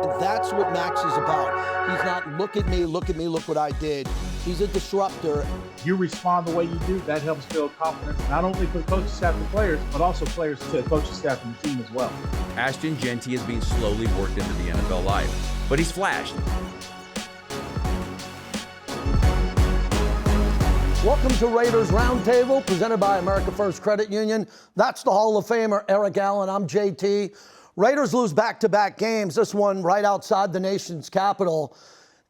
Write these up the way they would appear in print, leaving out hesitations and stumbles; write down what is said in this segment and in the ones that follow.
That's what Max is about. He's not, look at me, look what I did. He's a disruptor. You respond the way you do, that helps build confidence, not only for the coaching staff and players, but also players to the coaching staff and the team as well. Ashton Jeanty is being slowly worked into the NFL life, but he's flashed. Welcome to Raiders Roundtable, presented by America First Credit Union. That's the Hall of Famer, Eric Allen. I'm JT. Raiders lose back-to-back games, this one right outside the nation's capital,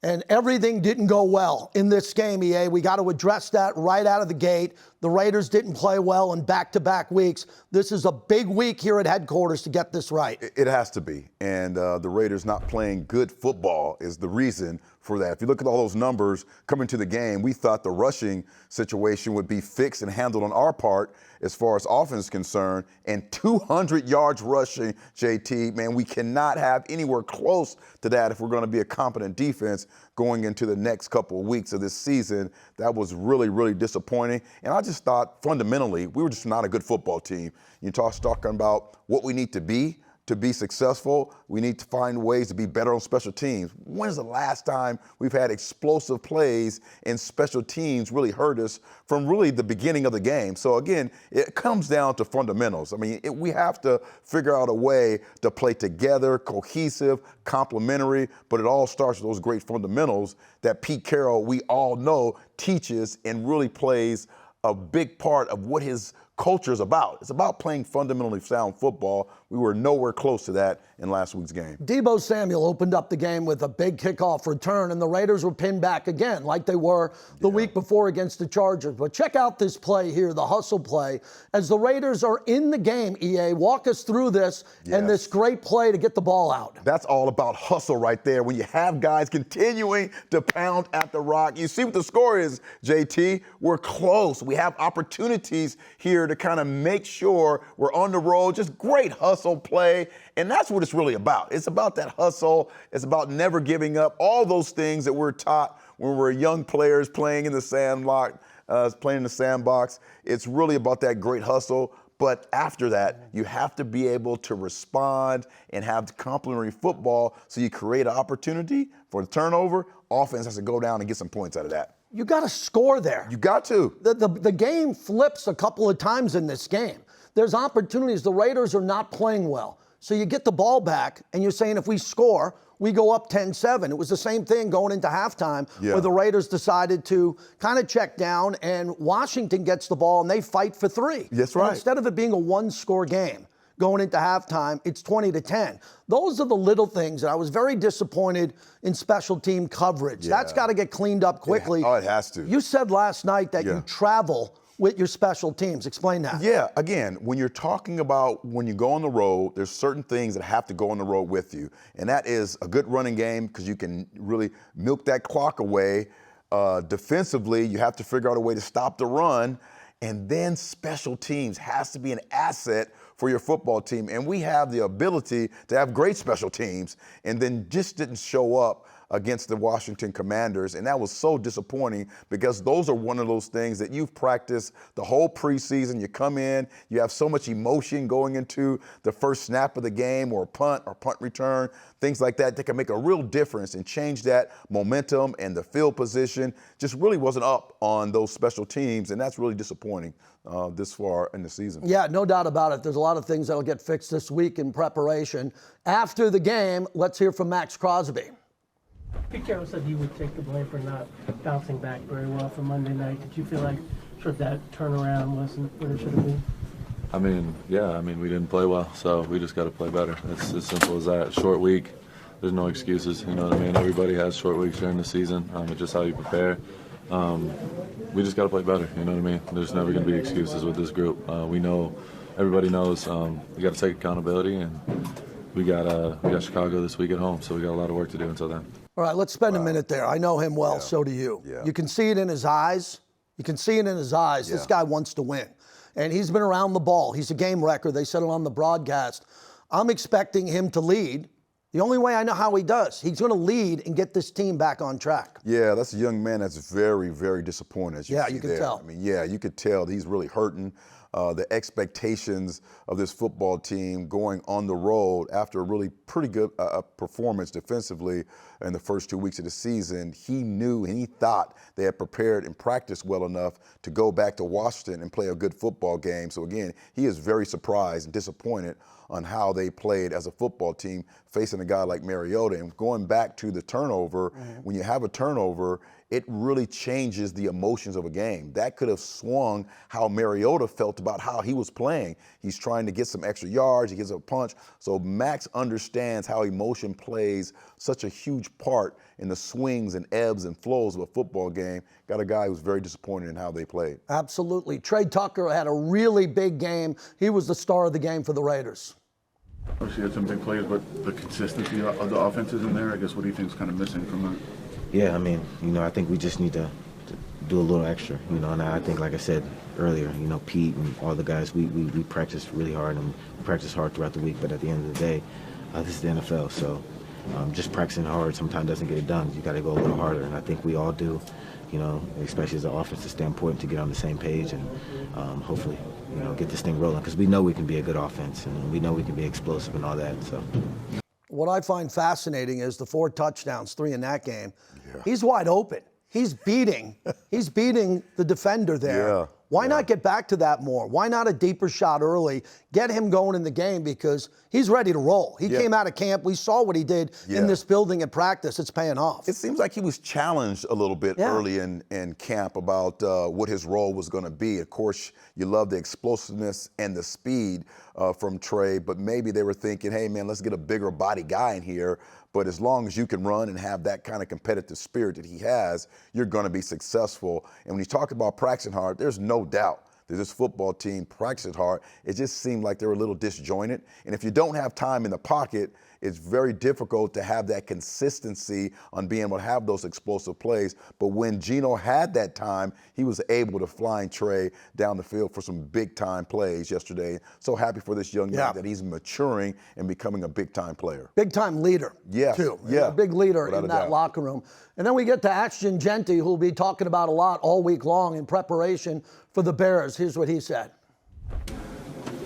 and everything didn't go well in this game, EA. We got to address that right out of the gate. The Raiders didn't play well in back-to-back weeks. This is a big week here at headquarters to get this right. It has to be, and the Raiders not playing good football is the reason for that. If you look at all those numbers coming to the game, we thought the rushing situation would be fixed and handled on our part as far as offense is concerned, and 200 yards rushing, JT, man, we cannot have anywhere close to that if we're going to be a competent defense going into the next couple of weeks of this season. That was really, really disappointing. And I just thought fundamentally we were just not a good football team. You talking about what we need to be successful. We need to find ways to be better on special teams. When is the last time we've had explosive plays and special teams really hurt us from really the beginning of the game? So again, it comes down to fundamentals. I mean, we have to figure out a way to play together, cohesive, complementary, but it all starts with those great fundamentals that Pete Carroll, we all know, teaches and really plays a big part of what his culture is about. It's about playing fundamentally sound football. We were nowhere close to that in last week's game. Deebo Samuel opened up the game with a big kickoff return, and the Raiders were pinned back again like they were the week before against the Chargers. But check out this play here, the hustle play. As the Raiders are in the game, EA, walk us through this and this great play to get the ball out. That's all about hustle right there. When you have guys continuing to pound at the rock. You see what the score is, JT. We're close. We have opportunities here to kind of make sure we're on the road. Just great hustle play. And that's what it's really about. It's about that hustle. It's about never giving up. All those things that we're taught when we're young players playing in the sandbox. It's really about that great hustle. But after that, you have to be able to respond and have complementary football so you create an opportunity for the turnover. Offense has to go down and get some points out of that. You got to score there. You got to. The game flips a couple of times in this game. There's opportunities. The Raiders are not playing well. So you get the ball back, and you're saying if we score, we go up 10-7. It was the same thing going into halftime where the Raiders decided to kind of check down, and Washington gets the ball, and they fight for three. That's right. And instead of it being a one-score game going into halftime, it's 20-10. Those are the little things, and I was very disappointed in special team coverage. That's got to get cleaned up quickly. It has to. You said last night that you travel with your special teams. Explain that. Yeah, again, when you're talking about when you go on the road, there's certain things that have to go on the road with you. And that is a good running game because you can really milk that clock away. Defensively, you have to figure out a way to stop the run. And then special teams has to be an asset for your football team. And we have the ability to have great special teams and then just didn't show up against the Washington Commanders. And that was so disappointing because those are one of those things that you've practiced the whole preseason. You come in, you have so much emotion going into the first snap of the game or punt return, things like that that can make a real difference and change that momentum and the field position. Just really wasn't up on those special teams, and that's really disappointing this far in the season. Yeah, no doubt about it. There's a lot of things that'll get fixed this week in preparation. After the game, let's hear from Max Crosby. Pete Carroll said he would take the blame for not bouncing back very well from Monday night. Did you feel like that turnaround wasn't what it should have been? We didn't play well, so we just got to play better. It's as simple as that. Short week, there's no excuses. You know what I mean? Everybody has short weeks during the season. It's just how you prepare. We just got to play better. You know what I mean? There's never going to be excuses with this group. We know, everybody knows. We got to take accountability, and we got Chicago this week at home, so we got a lot of work to do until then. All right, let's spend a minute there. I know him well, so do you. Yeah. You can see it in his eyes. This guy wants to win. And he's been around the ball. He's a game wrecker. They said it on the broadcast. I'm expecting him to lead. The only way I know how he does, he's going to lead and get this team back on track. Yeah, that's a young man that's very, very disappointed. You can tell. I mean, you could tell he's really hurting. the expectations of this football team going on the road after a really pretty good performance defensively in the first 2 weeks of the season. He knew and he thought they had prepared and practiced well enough to go back to Washington and play a good football game. So again, he is very surprised and disappointed on how they played as a football team facing a guy like Mariota. And going back to the turnover, when you have a turnover, it really changes the emotions of a game. That could have swung how Mariota felt about how he was playing. He's trying to get some extra yards, he gets a punch. So Max understands how emotion plays such a huge part in the swings and ebbs and flows of a football game. Got a guy who's very disappointed in how they played. Absolutely. Trey Tucker had a really big game. He was the star of the game for the Raiders. Obviously, had some big plays, but the consistency of the offense is in there. I guess what do you think is kind of missing from that? Yeah, I mean, I think we just need to do a little extra, and I think, like I said earlier, Pete and all the guys, we practice really hard and we practice hard throughout the week, but at the end of the day, this is the NFL, so just practicing hard sometimes doesn't get it done. You got to go a little harder, and I think we all do, especially as an offensive standpoint, to get on the same page and hopefully, get this thing rolling, because we know we can be a good offense and we know we can be explosive and all that, so. What I find fascinating is the 4 touchdowns, 3 in that game. Yeah. He's wide open. He's beating the defender there. Yeah. Why not get back to that more? Why not a deeper shot early? Get him going in the game because he's ready to roll. He came out of camp. We saw what he did in this building at practice. It's paying off. It seems like he was challenged a little bit early in camp about what his role was going to be. Of course, you love the explosiveness and the speed from Trey, but maybe they were thinking, hey, man, let's get a bigger body guy in here. But as long as you can run and have that kind of competitive spirit that he has, you're going to be successful. And when you talk about practicing hard, there's no doubt that this football team practiced hard. It just seemed like they were a little disjointed. And if you don't have time in the pocket, it's very difficult to have that consistency on being able to have those explosive plays. But when Geno had that time, he was able to fly Trey down the field for some big-time plays yesterday. So happy for this young man that he's maturing and becoming a big-time player. Big-time leader, too. Yeah. A big leader in that locker room. And then we get to Ashton Jeanty, who will be talking about a lot all week long in preparation for the Bears. Here's what he said.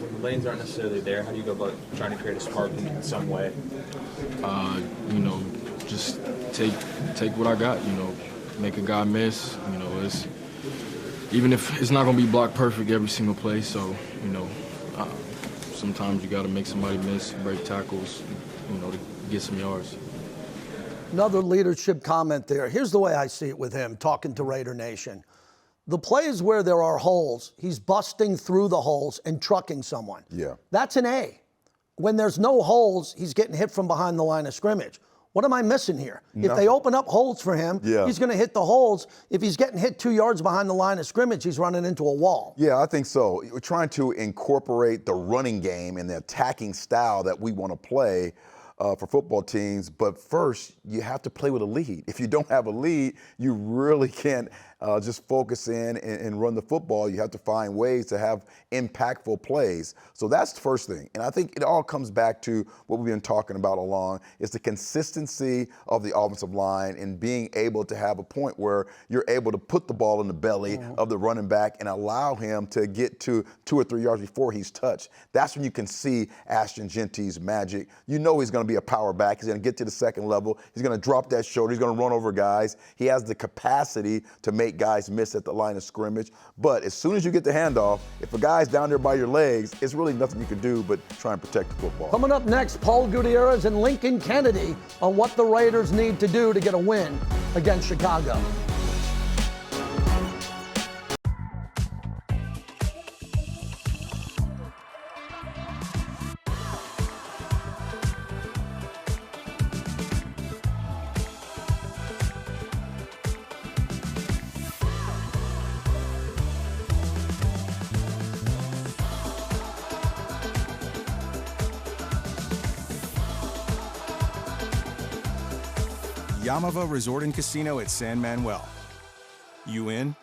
When the lanes aren't necessarily there, how do you go about trying to create a spark in some way? Just take what I got, make a guy miss, it's even if it's not going to be blocked perfect every single play, so, sometimes you got to make somebody miss, break tackles, to get some yards. Another leadership comment there. Here's the way I see it with him, talking to Raider Nation. The plays where there are holes, he's busting through the holes and trucking someone. Yeah. That's an A. When there's no holes, he's getting hit from behind the line of scrimmage. What am I missing here? If they open up holes for him, he's going to hit the holes. If he's getting hit 2 yards behind the line of scrimmage, he's running into a wall. Yeah, I think so. We're trying to incorporate the running game and the attacking style that we want to play for football teams. But first, you have to play with a lead. If you don't have a lead, you really can't just focus in and run the football. You have to find ways to have impactful plays. So that's the first thing. And I think it all comes back to what we've been talking about along, is the consistency of the offensive line and being able to have a point where you're able to put the ball in the belly of the running back and allow him to get to 2 or 3 yards before he's touched. That's when you can see Ashton Jeanty's magic. You know he's going to be a power back. He's going to get to the second level. He's going to drop that shoulder. He's going to run over guys. He has the capacity to make guys miss at the line of scrimmage. But as soon as you get the handoff, if a guy's down there by your legs, it's really nothing you can do but try and protect the football. Coming up next, Paul Gutierrez and Lincoln Kennedy on what the Raiders need to do to get a win against Chicago. Yamava Resort and Casino at San Manuel. You in?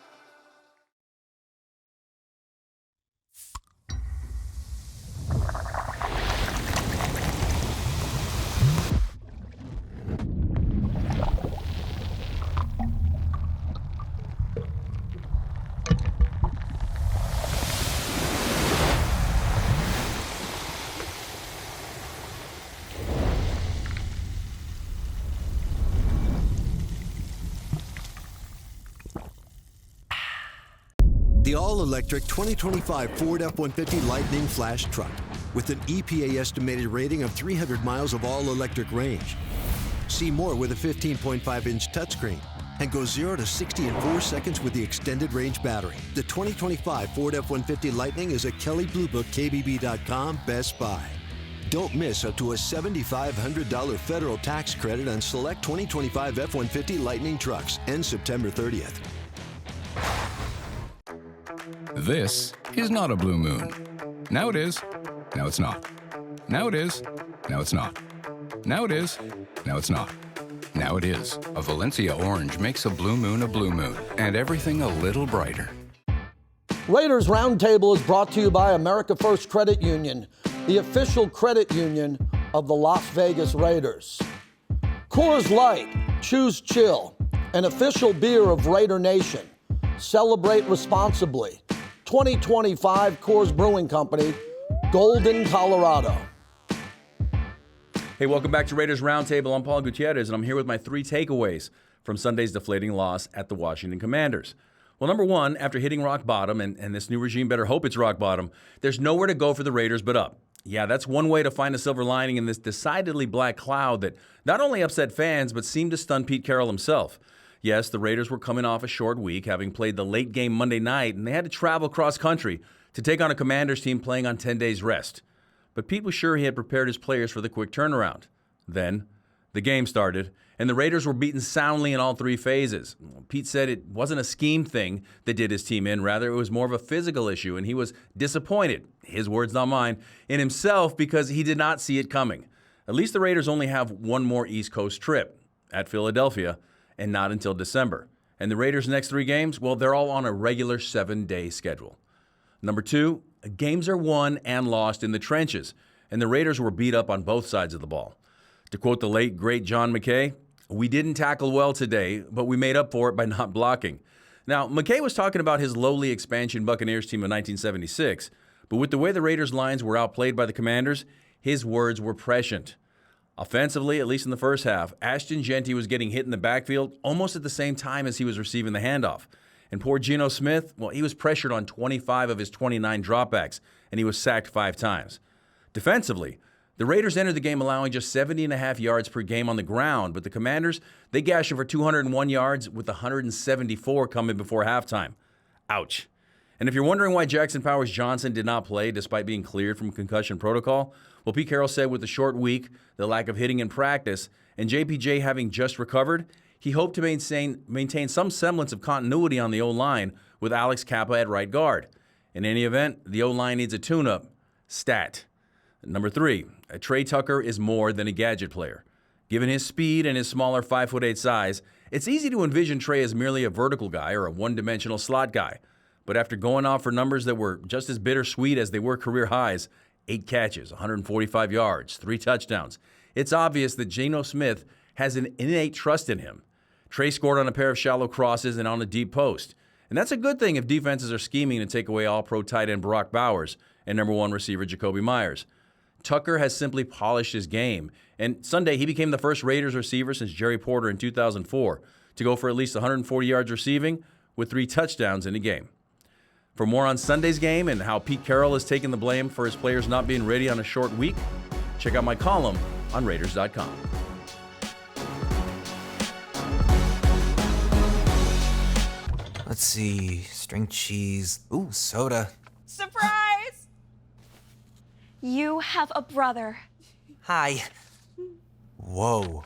The all-electric 2025 Ford F-150 Lightning Flash Truck with an EPA estimated rating of 300 miles of all-electric range. See more with a 15.5-inch touchscreen and go 0 to 60 in 4 seconds with the extended range battery. The 2025 Ford F-150 Lightning is a Kelley Blue Book KBB.com Best Buy. Don't miss up to a $7,500 federal tax credit on select 2025 F-150 Lightning trucks. Ends September 30th. This is not a blue moon. Now it is. Now it's not. Now it is. Now it's not. Now it is. Now it's not. Now it is. A Valencia orange makes a blue moon, and everything a little brighter. Raiders Roundtable is brought to you by America First Credit Union, the official credit union of the Las Vegas Raiders. Coors Light, choose chill, an official beer of Raider Nation. Celebrate responsibly. 2025 Coors Brewing Company, Golden, Colorado. Hey, welcome back to Raiders Roundtable. I'm Paul Gutierrez, and I'm here with my 3 takeaways from Sunday's deflating loss at the Washington Commanders. Well, number 1, after hitting rock bottom, and this new regime better hope it's rock bottom, there's nowhere to go for the Raiders but up. Yeah, that's one way to find a silver lining in this decidedly black cloud that not only upset fans, but seemed to stun Pete Carroll himself. Yes, the Raiders were coming off a short week, having played the late game Monday night, and they had to travel cross-country to take on a Commanders team playing on 10 days rest. But Pete was sure he had prepared his players for the quick turnaround. Then, the game started, and the Raiders were beaten soundly in all 3 phases. Pete said it wasn't a scheme thing that did his team in. Rather, it was more of a physical issue, and he was disappointed, his words not mine, in himself because he did not see it coming. At least the Raiders only have one more East Coast trip, at Philadelphia, and not until December. And the Raiders' next 3 games, well, they're all on a regular 7-day schedule. Number 2, games are won and lost in the trenches, and the Raiders were beat up on both sides of the ball. To quote the late, great John McKay, "We didn't tackle well today, but we made up for it by not blocking." Now, McKay was talking about his lowly expansion Buccaneers team of 1976, but with the way the Raiders' lines were outplayed by the Commanders, his words were prescient. Offensively, at least in the first half, Ashton Jeanty was getting hit in the backfield almost at the same time as he was receiving the handoff. And poor Geno Smith, well, he was pressured on 25 of his 29 dropbacks, and he was sacked 5 times. Defensively, the Raiders entered the game allowing just 70.5 yards per game on the ground, but the Commanders, they gashed him for 201 yards with 174 coming before halftime. Ouch. And if you're wondering why Jackson Powers Johnson did not play despite being cleared from concussion protocol, well, Pete Carroll said with the short week, the lack of hitting in practice, and JPJ having just recovered, he hoped to maintain some semblance of continuity on the O-line with Alex Kappa at right guard. In any event, the O-line needs a tune-up. Stat. Number 3, Trey Tucker is more than a gadget player. Given his speed and his smaller 5'8" size, it's easy to envision Trey as merely a vertical guy or a one-dimensional slot guy. But after going off for numbers that were just as bittersweet as they were career highs, 8 catches, 145 yards, 3 touchdowns, it's obvious that Geno Smith has an innate trust in him. Trey scored on a pair of shallow crosses and on a deep post. And that's a good thing if defenses are scheming to take away all-pro tight end Brock Bowers and number 1 receiver Jacoby Myers. Tucker has simply polished his game, and Sunday he became the first Raiders receiver since Jerry Porter in 2004 to go for at least 140 yards receiving with 3 touchdowns in a game. For more on Sunday's game and how Pete Carroll has taken the blame for his players not being ready on a short week, check out my column on Raiders.com. Let's see, string cheese, ooh, soda. Surprise! You have a brother. Hi. Whoa.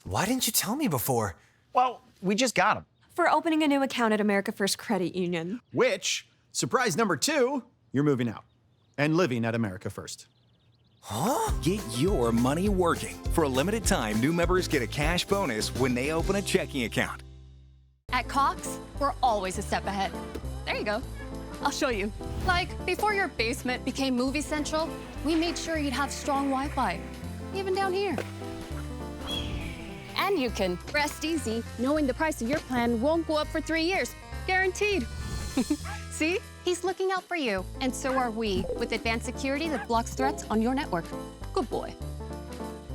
Why didn't you tell me before? Well, we just got him. For opening a new account at America First Credit Union. Which, surprise number 2, you're moving out and living at America First. Huh? Get your money working. For a limited time, new members get a cash bonus when they open a checking account. At Cox, we're always a step ahead. There you go. I'll show you. Like, before your basement became Movie Central, we made sure you'd have strong Wi-Fi, even down here. And you can rest easy knowing the price of your plan won't go up for 3 years. Guaranteed. See? He's looking out for you, and so are we, with advanced security that blocks threats on your network. Good boy.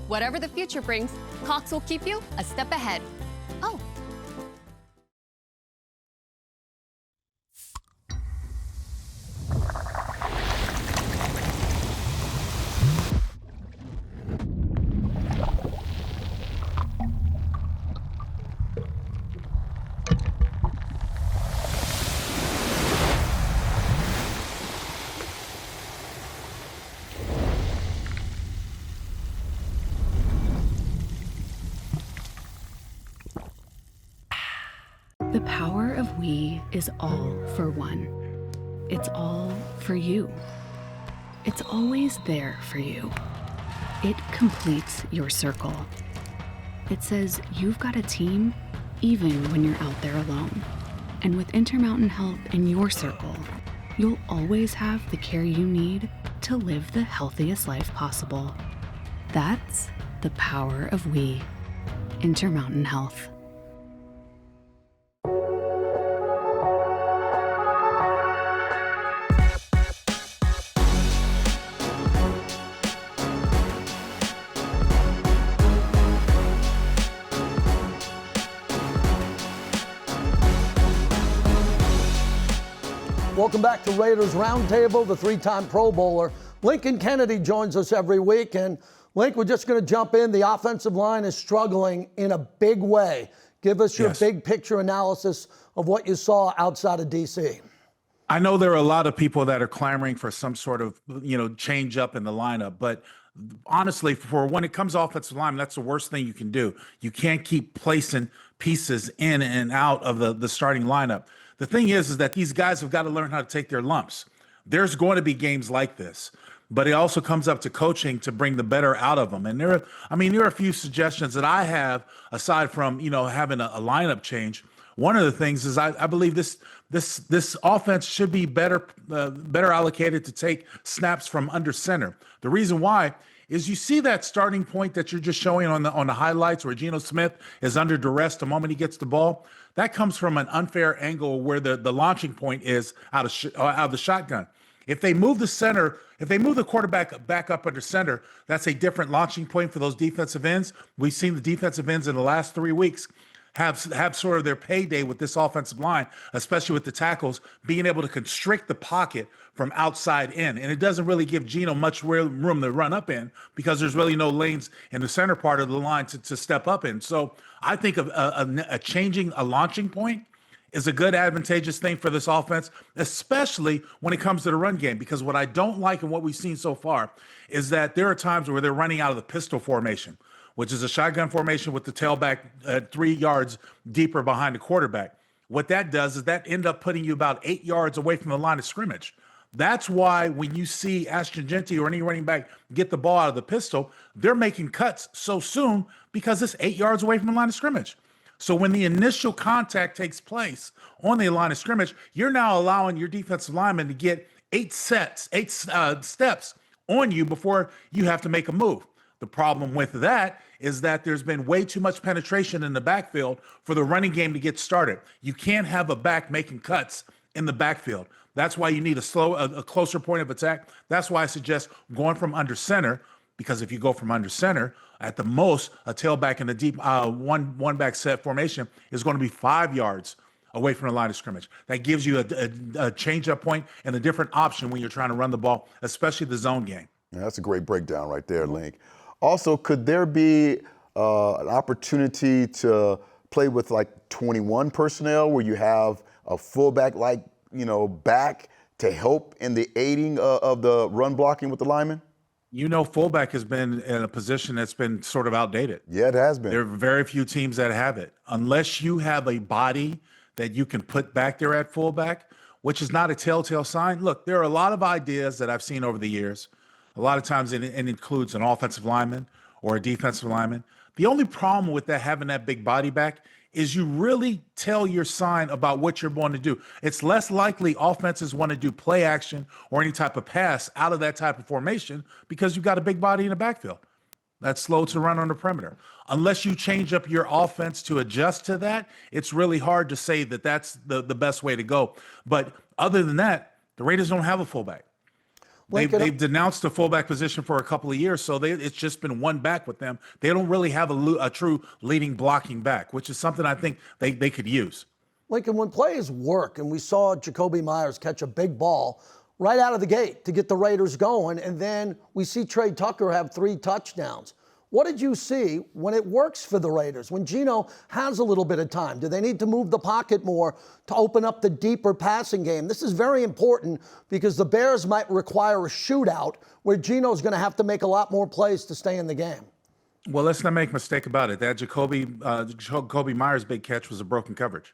Whatever the future brings, Cox will keep you a step ahead. Oh. The power of we is all for one. It's all for you. It's always there for you. It completes your circle. It says you've got a team even when you're out there alone. And with Intermountain Health in your circle, you'll always have the care you need to live the healthiest life possible. That's the power of we. Intermountain Health. Welcome back to Raiders Roundtable. The three-time Pro Bowler Lincoln Kennedy joins us every week. And Link, we're just going to jump in. The offensive line is struggling in a big way. Give us your big picture analysis of what you saw outside of D.C. I know there are a lot of people that are clamoring for some sort of, change up in the lineup, but honestly, for when it comes to offensive line, that's the worst thing you can do. You can't keep placing pieces in and out of the starting lineup. The thing is that these guys have got to learn how to take their lumps. There's going to be games like this, but it also comes up to coaching to bring the better out of them. And there are a few suggestions that I have aside from, having a lineup change. One of the things is I believe this offense should be better allocated to take snaps from under center. The reason why is you see that starting point that you're just showing on the highlights where Geno Smith is under duress the moment he gets the ball. That comes from an unfair angle where the launching point is out of the shotgun. If they move the quarterback back up under center, that's a different launching point for those defensive ends. We've seen the defensive ends in the last 3 weeks have sort of their payday with this offensive line, especially with the tackles, being able to constrict the pocket from outside in. And it doesn't really give Geno much room to run up in because there's really no lanes in the center part of the line to step up in. So I think of changing a launching point is a good advantageous thing for this offense, especially when it comes to the run game. Because what I don't like and what we've seen so far is that there are times where they're running out of the pistol formation, which is a shotgun formation with the tailback 3 yards deeper behind the quarterback. What that does is that end up putting you about 8 yards away from the line of scrimmage. That's why when you see Ashton Genty or any running back get the ball out of the pistol, they're making cuts so soon because it's 8 yards away from the line of scrimmage. So when the initial contact takes place on the line of scrimmage, you're now allowing your defensive lineman to get 8 steps on you before you have to make a move. The problem with that is that there's been way too much penetration in the backfield for the running game to get started. You can't have a back making cuts in the backfield. That's why you need a closer point of attack. That's why I suggest going from under center, because if you go from under center, at the most, a tailback in a deep one back set formation is going to be 5 yards away from the line of scrimmage. That gives you a change-up point and a different option when you're trying to run the ball, especially the zone game. Yeah, that's a great breakdown right there, Link. Also, could there be an opportunity to play with like 21 personnel where you have a fullback back to help in the aiding of the run blocking with the linemen? Fullback has been in a position that's been sort of outdated. Yeah, it has been. There are very few teams that have it. Unless you have a body that you can put back there at fullback, which is not a telltale sign. Look, there are a lot of ideas that I've seen over the years. A lot of times it includes an offensive lineman or a defensive lineman. The only problem with having that big body back is you really tell your sign about what you're going to do. It's less likely offenses want to do play action or any type of pass out of that type of formation because you've got a big body in the backfield that's slow to run on the perimeter. Unless you change up your offense to adjust to that, it's really hard to say that that's the best way to go. But other than that, the Raiders don't have a fullback. They've denounced the fullback position for a couple of years, so it's just been one back with them. They don't really have a true leading blocking back, which is something I think they could use. Lincoln, when plays work, and we saw Jakobi Meyers catch a big ball right out of the gate to get the Raiders going, and then we see Trey Tucker have 3 touchdowns. What did you see when it works for the Raiders, when Geno has a little bit of time? Do they need to move the pocket more to open up the deeper passing game? This is very important because the Bears might require a shootout where Geno's going to have to make a lot more plays to stay in the game. Well, let's not make a mistake about it. That Jakobi Meyers big catch was a broken coverage.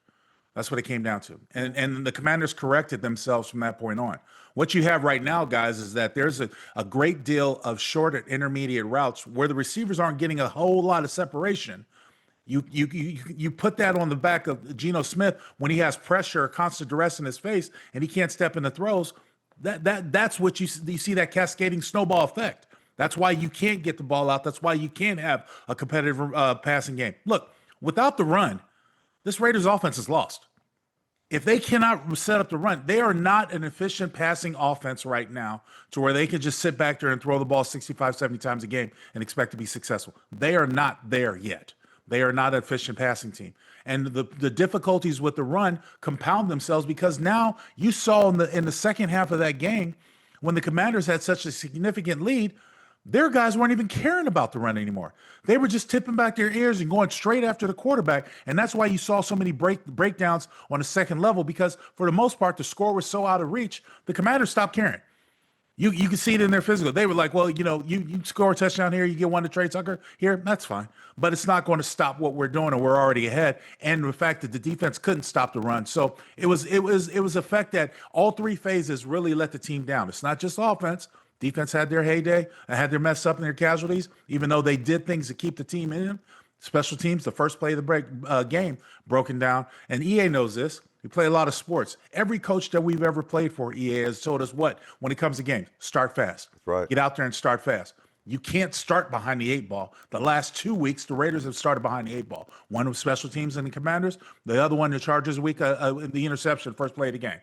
That's what it came down to. And the Commanders corrected themselves from that point on. What you have right now, guys, is that there's a great deal of short and intermediate routes where the receivers aren't getting a whole lot of separation. You put that on the back of Geno Smith when he has pressure or constant duress in his face and he can't step into throws. That's what you see, that cascading snowball effect. That's why you can't get the ball out. That's why you can't have a competitive passing game. Look, without the run, this Raiders offense is lost. If they cannot set up the run, they are not an efficient passing offense right now to where they can just sit back there and throw the ball 65, 70 times a game and expect to be successful. They are not there yet. They are not an efficient passing team. And the difficulties with the run compound themselves because now you saw in the second half of that game when the Commanders had such a significant lead, their guys weren't even caring about the run anymore. They were just tipping back their ears and going straight after the quarterback. And that's why you saw so many breakdowns on the second level because for the most part, the score was so out of reach, the Commanders stopped caring. You can see it in their physical. They were like, well, you score a touchdown here, you get one to Trey Tucker here, that's fine. But it's not going to stop what we're doing, and we're already ahead. And the fact that the defense couldn't stop the run. So it was a fact that all three phases really let the team down. It's not just offense. Defense had their heyday, had their mess up and their casualties, even though they did things to keep the team in. Special teams, the first play of the game, broken down. And EA knows this. We play a lot of sports. Every coach that we've ever played for, EA has told us what? When it comes to games, start fast. That's right. Get out there and start fast. You can't start behind the 8 ball. The last 2 weeks, the Raiders have started behind the 8 ball. One with special teams and the Commanders, the other one, the Chargers week, the interception, first play of the game.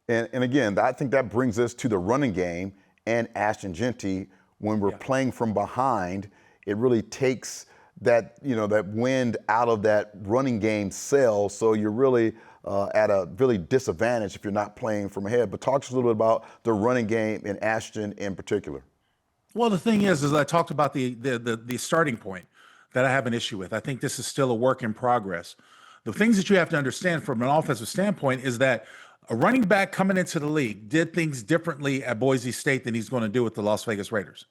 And again, I think that brings us to the running game and Ashton Jeanty. When we're playing from behind, it really takes that wind out of that running game cell. So you're really at a really disadvantage if you're not playing from ahead. But talk to us a little bit about the running game and Ashton in particular. Well, the thing is I talked about the starting point that I have an issue with. I think this is still a work in progress. The things that you have to understand from an offensive standpoint is that a running back coming into the league did things differently at Boise State than he's going to do with the Las Vegas Raiders.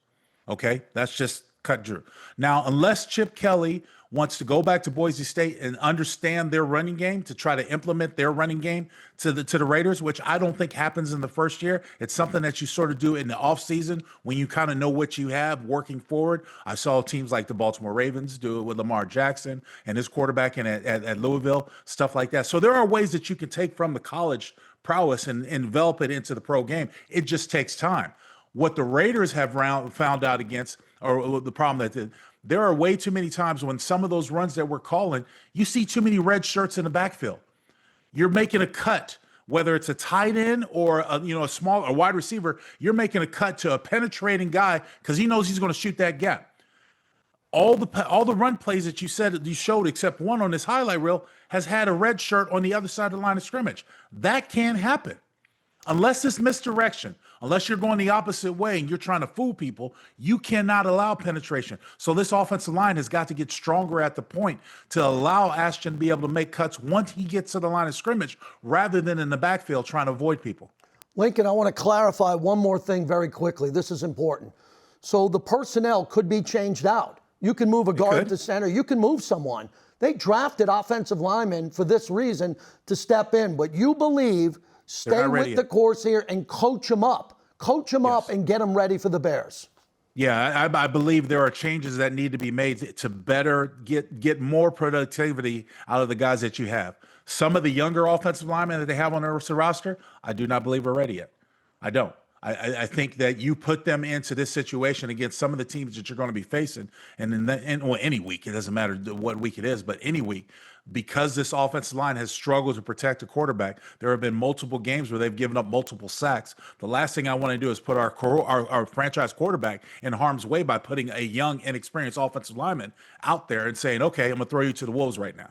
Okay? That's just cut Drew. Now, unless Chip Kelly wants to go back to Boise State and understand their running game to try to implement their running game to the Raiders, which I don't think happens in the first year. It's something that you sort of do in the offseason when you kind of know what you have working forward. I saw teams like the Baltimore Ravens do it with Lamar Jackson and his quarterback at Louisville, stuff like that. So there are ways that you can take from the college prowess and envelop it into the pro game. It just takes time. What the Raiders have found out against, or the problem that there are way too many times when some of those runs that we're calling, you see too many red shirts in the backfield. You're making a cut, whether it's a tight end or a wide receiver. You're making a cut to a penetrating guy because he knows he's going to shoot that gap. All the run plays that you showed, except one on this highlight reel, has had a red shirt on the other side of the line of scrimmage. That can't happen. Unless it's misdirection, unless you're going the opposite way and you're trying to fool people, you cannot allow penetration. So this offensive line has got to get stronger at the point to allow Ashton to be able to make cuts once he gets to the line of scrimmage rather than in the backfield trying to avoid people. Lincoln, I want to clarify one more thing very quickly. This is important. So the personnel could be changed out. You can move a guard to center. You can move someone. They drafted offensive linemen for this reason to step in. But you believe stay with the course here and coach them up. Coach them up and get them ready for the Bears. Yeah, I believe there are changes that need to be made to better get more productivity out of the guys that you have. Some of the younger offensive linemen that they have on their roster, I do not believe are ready yet. I don't. I think that you put them into this situation against some of the teams that you're going to be facing, and any week, it doesn't matter what week it is, but any week, because this offensive line has struggled to protect a quarterback, there have been multiple games where they've given up multiple sacks. The last thing I want to do is put our franchise quarterback in harm's way by putting a young, inexperienced offensive lineman out there and saying, okay, I'm going to throw you to the wolves right now.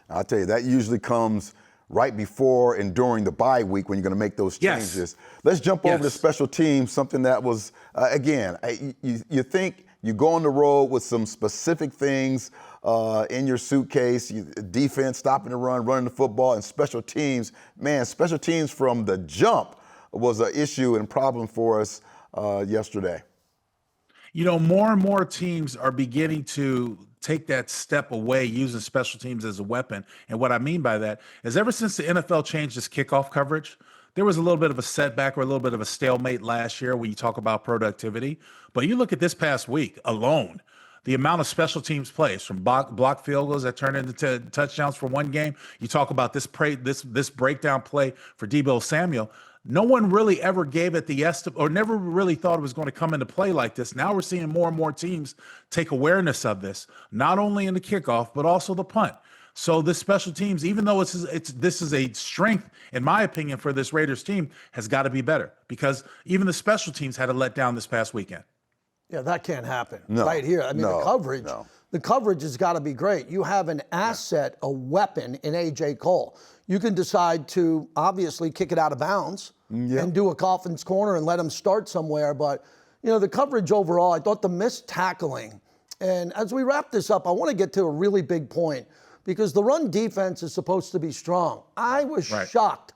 I'll tell you, that usually comes right before and during the bye week when you're going to make those changes. Yes. Let's jump over to special teams, something that was, again, you think you go on the road with some specific things in your suitcase, defense, stopping the run, running the football, and special teams. Man, special teams from the jump was an issue and problem for us yesterday. More and more teams are beginning to take that step away using special teams as a weapon. And what I mean by that is ever since the NFL changed its kickoff coverage, there was a little bit of a setback or a little bit of a stalemate last year when you talk about productivity. But you look at this past week alone, the amount of special teams plays from block field goals that turn into touchdowns for one game. You talk about this breakdown play for Deebo Samuel. No one really ever gave it the estimate or never really thought it was going to come into play like this. Now we're seeing more and more teams take awareness of this, not only in the kickoff, but also the punt. So this special teams, even though this is a strength, in my opinion, for this Raiders team, has got to be better because even the special teams had a letdown this past weekend. Yeah, that can't happen No, right here. I mean, no, the coverage has got to be great. You have an asset, a weapon in A.J. Cole. You can decide to obviously kick it out of bounds and do a coffin's corner and let him start somewhere. But, the coverage overall, I thought the missed tackling. And as we wrap this up, I want to get to a really big point because the run defense is supposed to be strong. I was shocked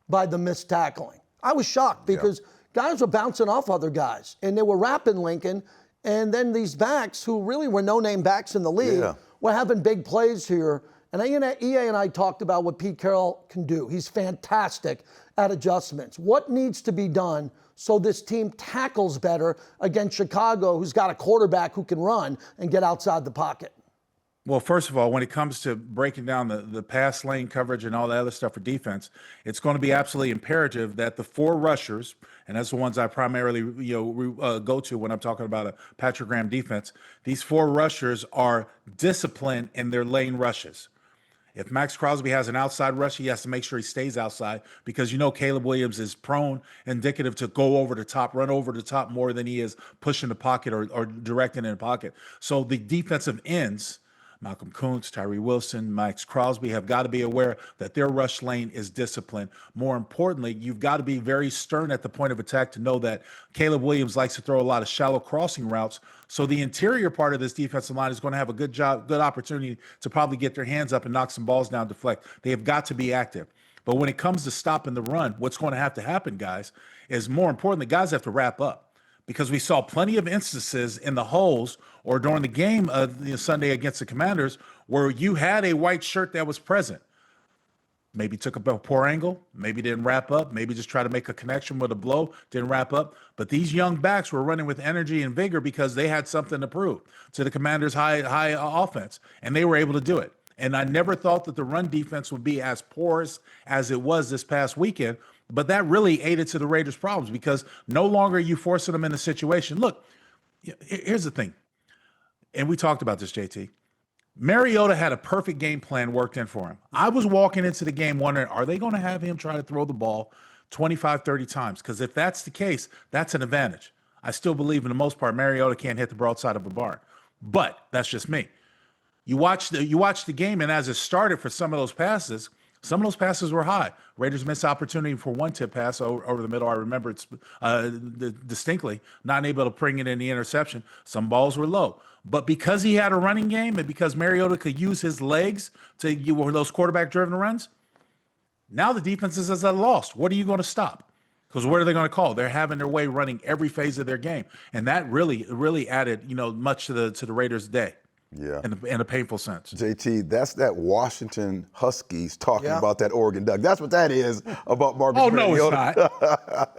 by the missed tackling. I was shocked because guys were bouncing off other guys, and they were wrapping Lincoln, and then these backs who really were no-name backs in the league were having big plays here. And EA and I talked about what Pete Carroll can do. He's fantastic at adjustments. What needs to be done so this team tackles better against Chicago, who's got a quarterback who can run and get outside the pocket? Well, first of all, when it comes to breaking down the pass lane coverage and all that other stuff for defense, it's going to be absolutely imperative that the four rushers, and that's the ones I primarily go to when I'm talking about a Patrick Graham defense, these four rushers are disciplined in their lane rushes. If Max Crosby has an outside rush, he has to make sure he stays outside because Caleb Williams is prone, indicative to go over the top, run over the top more than he is pushing the pocket or directing in the pocket. So the defensive ends, Malcolm Kuntz, Tyree Wilson, Max Crosby, have got to be aware that their rush lane is disciplined. More importantly, you've got to be very stern at the point of attack to know that Caleb Williams likes to throw a lot of shallow crossing routes. So the interior part of this defensive line is going to have a good opportunity to probably get their hands up and knock some balls down, deflect. They have got to be active. But when it comes to stopping the run, what's going to happen, guys, is more importantly, guys have to wrap up. Because we saw plenty of instances in the holes or during the game Sunday against the Commanders where you had a white shirt that was present. Maybe took a poor angle, maybe didn't wrap up, maybe just try to make a connection with a blow, didn't wrap up. But these young backs were running with energy and vigor because they had something to prove to the Commanders' high offense, and they were able to do it. And I never thought that the run defense would be as porous as it was this past weekend. But that really aided to the Raiders' problems because no longer are you forcing them in a situation. Look, here's the thing, and we talked about this, JT. Mariota had a perfect game plan worked in for him. I was walking into the game wondering, are they going to have him try to throw the ball 25, 30 times? Because if that's the case, that's an advantage. I still believe, in the most part, Mariota can't hit the broadside of a barn. But that's just me. You watch the game, and as it started for some of those passes were high. Raiders missed opportunity for one tip pass over the middle. I remember it distinctly, not able to bring it in the interception. Some balls were low. But because he had a running game and because Mariota could use his legs to those quarterback-driven runs, now the defenses is at a loss. What are you going to stop? Because what are they going to call? They're having their way running every phase of their game. And that really added, much to the Raiders' day. Yeah. In a painful sense. JT, that's that Washington Huskies talking about that Oregon Duck. That's what that is about Marcus Mariota. No, it's not.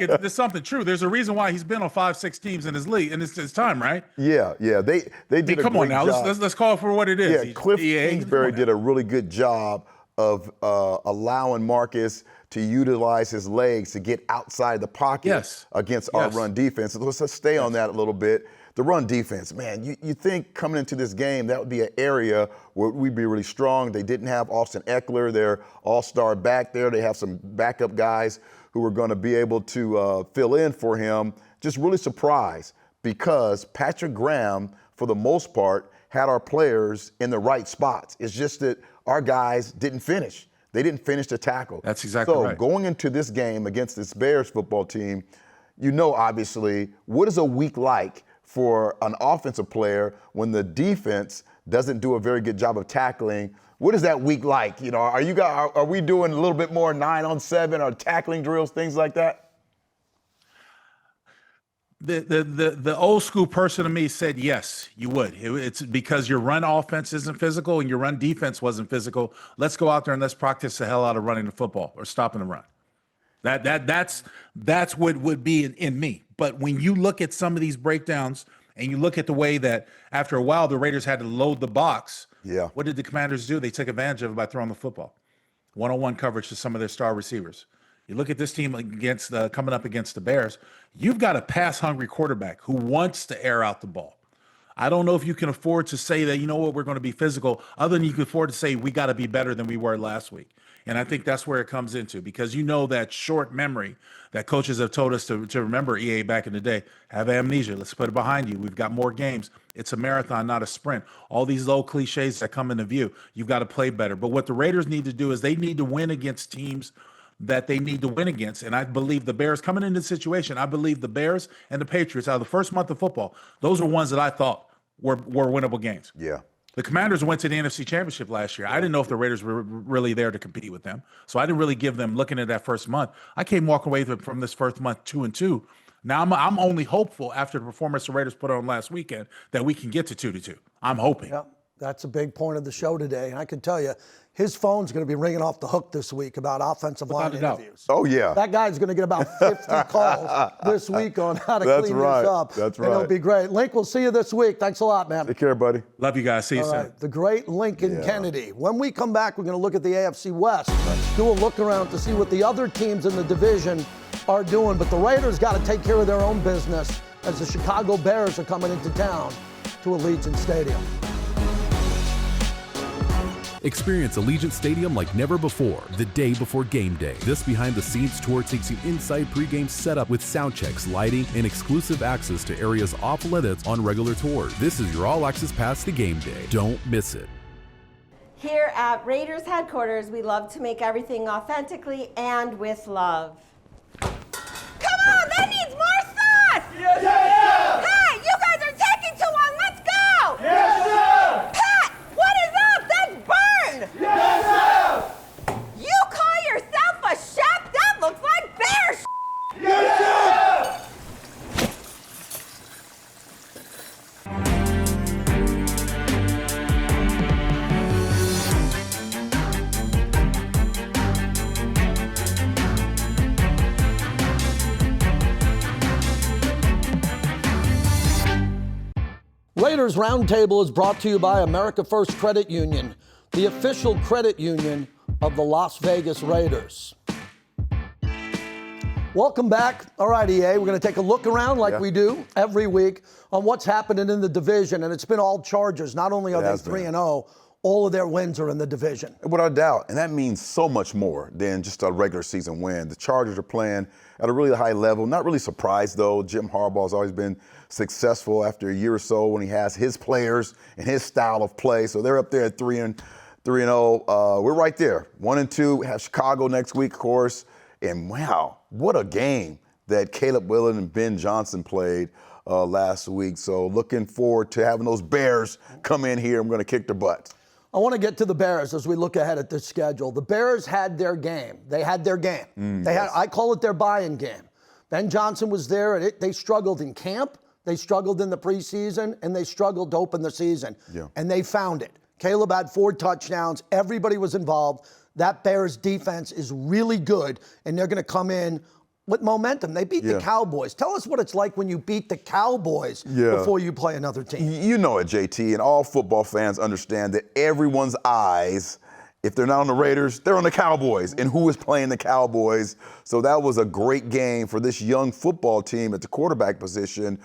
but there's something true. There's a reason why he's been on 5-6 teams in his league, and it's his time, right? Yeah. They did a come great on now. job. Let's call it for what it is. Yeah, Cliff Kingsbury did a really good job of allowing Marcus to utilize his legs to get outside the pocket against our run defense. So let's stay on that a little bit. The run defense, man, you think coming into this game, that would be an area where we'd be really strong. They didn't have Austin Eckler, their all-star back there. They have some backup guys who were going to be able to fill in for him. Just really surprised because Patrick Graham, for the most part, had our players in the right spots. It's just that our guys didn't finish. They didn't finish the tackle. That's exactly right. So going into this game against this Bears football team, obviously, what is a week like for an offensive player when the defense doesn't do a very good job of tackling? What is that week like? Are we doing a little bit more 9-on-7 or tackling drills, things like that? The old school person to me said yes, you would. It's because your run offense isn't physical and your run defense wasn't physical. Let's go out there and let's practice the hell out of running the football or stopping the run. That's what would be in me. But when you look at some of these breakdowns and you look at the way that after a while the Raiders had to load the box, what did the Commanders do? They took advantage of it by throwing the football. One-on-one coverage to some of their star receivers. You look at this team against coming up against the Bears, you've got a pass-hungry quarterback who wants to air out the ball. I don't know if you can afford to say that, you know what, we're going to be physical, other than you can afford to say we got to be better than we were last week. And I think that's where it comes into, because you know that short memory that coaches have told us to remember, EA, back in the day. Have amnesia. Let's put it behind you. We've got more games. It's a marathon, not a sprint. All these old cliches that come into view, you've got to play better. But what the Raiders need to do is they need to win against teams that they need to win against. And I believe the Bears, coming into the situation, I believe the Bears and the Patriots, out of the first month of football, those are ones that I thought were winnable games. Yeah. The Commanders went to the NFC Championship last year. I didn't know if the Raiders were really there to compete with them. So I didn't really give them, looking at that first month, I came walking away from this first month 2-2. Now I'm only hopeful after the performance the Raiders put on last weekend that we can get to 2-2. I'm hoping. Yeah, that's a big point of the show today. And I can tell you, his phone's going to be ringing off the hook this week about offensive line interviews. Oh, yeah. That guy's going to get about 50 calls this week on how to clean this up. That's right. And it'll be great. Link, we'll see you this week. Thanks a lot, man. Take care, buddy. Love you guys. See you soon. Right. The great Lincoln Kennedy. When we come back, we're going to look at the AFC West, do a look around to see what the other teams in the division are doing. But the Raiders got to take care of their own business as the Chicago Bears are coming into town to Allegiant Stadium. Experience Allegiant Stadium like never before, the day before game day. This behind-the-scenes tour takes you inside pregame setup with sound checks, lighting, and exclusive access to areas off limits on regular tours. This is your all-access pass to game day. Don't miss it. Here at Raiders headquarters, we love to make everything authentically and with love. Come on, that needs more sauce! Yes, sir! Hey, you guys are taking too long, let's go! Yes, sir! Pat, what is up? That's burned! Yes, sir! You call yourself a chef? That looks like bear sh**! Yes, sir! Raiders Roundtable is brought to you by America First Credit Union, the official credit union of the Las Vegas Raiders. Welcome back. All right, EA, we're going to take a look around like we do every week on what's happening in the division, and it's been all Chargers. Not only are they 3-0, all of their wins are in the division. Without a doubt, and that means so much more than just a regular season win. The Chargers are playing at a really high level. Not really surprised, though. Jim Harbaugh has always been successful after a year or so when he has his players and his style of play. So they're up there at 3-0. We're right there, 1-2. We have Chicago next week, of course. And wow, what a game that Caleb Willen and Ben Johnson played last week. So looking forward to having those Bears come in here. I'm going to kick their butts. I want to get to the Bears as we look ahead at this schedule. The Bears had their game. They had their game. I call it their buy-in game. Ben Johnson was there, and they struggled in camp, they struggled in the preseason, and they struggled to open the season. And they found it. Caleb had 4 touchdowns. Everybody was involved. That Bears defense is really good, and they're going to come in with momentum. They beat the Cowboys. Tell us what it's like when you beat the Cowboys before you play another team. You know it, JT, and all football fans understand that everyone's eyes, if they're not on the Raiders, they're on the Cowboys, and who is playing the Cowboys. So that was a great game for this young football team at the quarterback position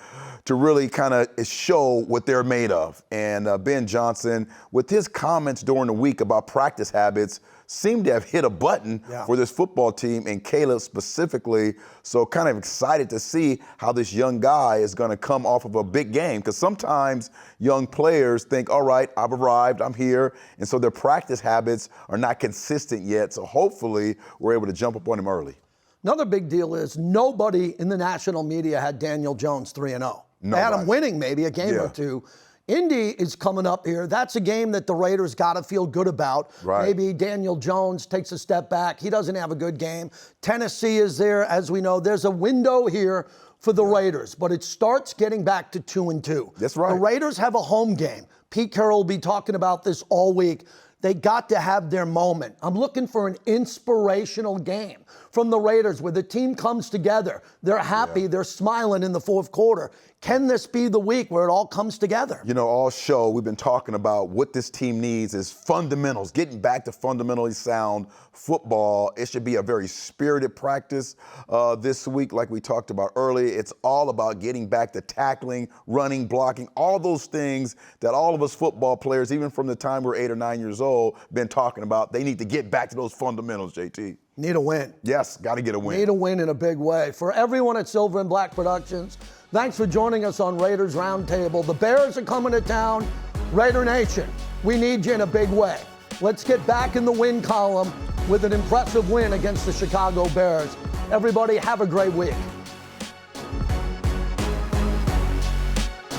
to really kind of show what they're made of. And Ben Johnson, with his comments during the week about practice habits, seemed to have hit a button for this football team, and Caleb specifically. So kind of excited to see how this young guy is going to come off of a big game, because sometimes young players think, all right, I've arrived, I'm here, and so their practice habits are not consistent yet. So hopefully we're able to jump up on him early. Another big deal is nobody in the national media had Daniel Jones 3-0. They had him winning maybe a game or two. Indy is coming up here. That's a game that the Raiders got to feel good about. Maybe Daniel Jones takes a step back. He doesn't have a good game. Tennessee is there, as we know. There's a window here for the Raiders, but it starts getting back to 2-2. That's right. The Raiders have a home game. Pete Carroll will be talking about this all week. They got to have their moment. I'm looking for an inspirational game from the Raiders where the team comes together. They're happy. They're smiling in the fourth quarter. Can this be the week where it all comes together? You know, all show we've been talking about what this team needs is fundamentals, getting back to fundamentally sound football. It should be a very spirited practice this week, like we talked about earlier. It's all about getting back to tackling, running, blocking, all those things that all of us football players, even from the time we're 8 or 9 years old, been talking about. They need to get back to those fundamentals, JT. Need a win. Yes, got to get a win. Need a win in a big way. For everyone at Silver and Black Productions, thanks for joining us on Raiders Roundtable. The Bears are coming to town. Raider Nation, we need you in a big way. Let's get back in the win column with an impressive win against the Chicago Bears. Everybody, have a great week.